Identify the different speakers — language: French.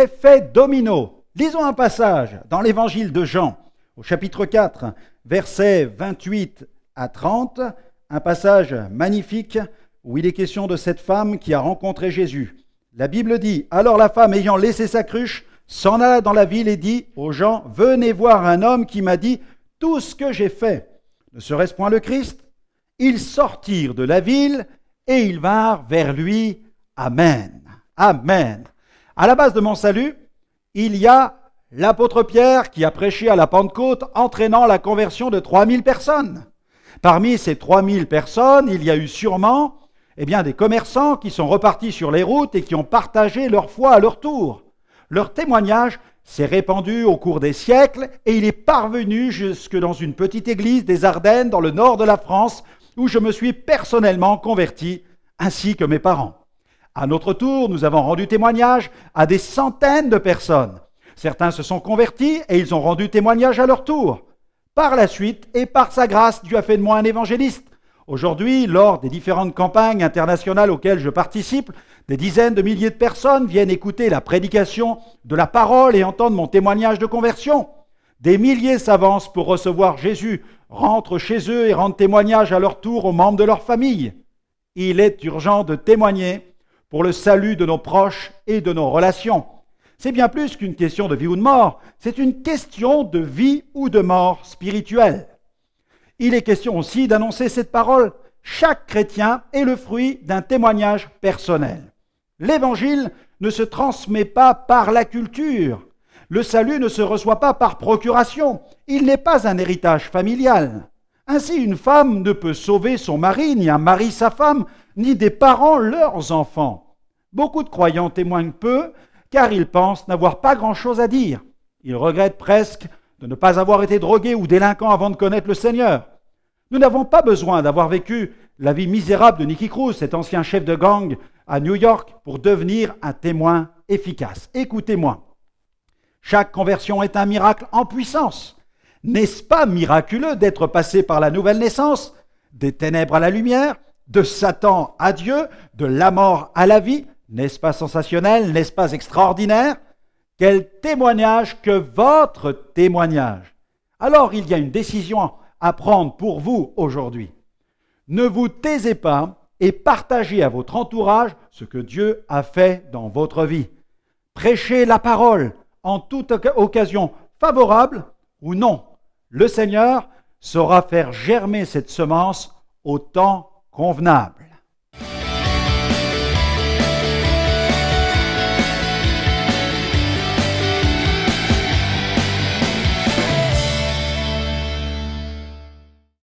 Speaker 1: l'effet domino. Lisons un passage dans l'évangile de Jean, au chapitre 4, versets 28 à 30, un passage magnifique où il est question de cette femme qui a rencontré Jésus. La Bible dit, « Alors la femme, ayant laissé sa cruche, s'en alla dans la ville et dit aux gens, « Venez voir un homme qui m'a dit tout ce que j'ai fait. Ne serait-ce point le Christ ?» Ils sortirent de la ville et ils vinrent vers lui. Amen. Amen. À la base de mon salut, il y a l'apôtre Pierre qui a prêché à la Pentecôte, entraînant la conversion de 3000 personnes. Parmi ces 3000 personnes, il y a eu sûrement des commerçants qui sont repartis sur les routes et qui ont partagé leur foi à leur tour. Leur témoignage s'est répandu au cours des siècles et il est parvenu jusque dans une petite église des Ardennes, dans le nord de la France, où je me suis personnellement converti, ainsi que mes parents. À notre tour, nous avons rendu témoignage à des centaines de personnes. Certains se sont convertis et ils ont rendu témoignage à leur tour. Par la suite, et par sa grâce, Dieu a fait de moi un évangéliste. Aujourd'hui, lors des différentes campagnes internationales auxquelles je participe, des dizaines de milliers de personnes viennent écouter la prédication de la parole et entendre mon témoignage de conversion. Des milliers s'avancent pour recevoir Jésus, rentrent chez eux et rendent témoignage à leur tour aux membres de leur famille. Il est urgent de témoigner pour le salut de nos proches et de nos relations. C'est bien plus qu'une question de vie ou de mort, c'est une question de vie ou de mort spirituelle. Il est question aussi d'annoncer cette parole. Chaque chrétien est le fruit d'un témoignage personnel. L'évangile ne se transmet pas par la culture. Le salut ne se reçoit pas par procuration. Il n'est pas un héritage familial. Ainsi, une femme ne peut sauver son mari, ni un mari sa femme, ni des parents leurs enfants. Beaucoup de croyants témoignent peu, car ils pensent n'avoir pas grand-chose à dire. Ils regrettent presque de ne pas avoir été drogués ou délinquants avant de connaître le Seigneur. Nous n'avons pas besoin d'avoir vécu la vie misérable de Nicky Cruz, cet ancien chef de gang à New York, pour devenir un témoin efficace. Écoutez-moi, chaque conversion est un miracle en puissance. N'est-ce pas miraculeux d'être passé par la nouvelle naissance, des ténèbres à la lumière, de Satan à Dieu, de la mort à la vie? N'est-ce pas sensationnel? N'est-ce pas extraordinaire? Quel témoignage que votre témoignage! Alors il y a une décision à prendre pour vous aujourd'hui. Ne vous taisez pas et partagez à votre entourage ce que Dieu a fait dans votre vie. Prêchez la parole en toute occasion, favorable ou non. Le Seigneur saura faire germer cette semence au temps convenable.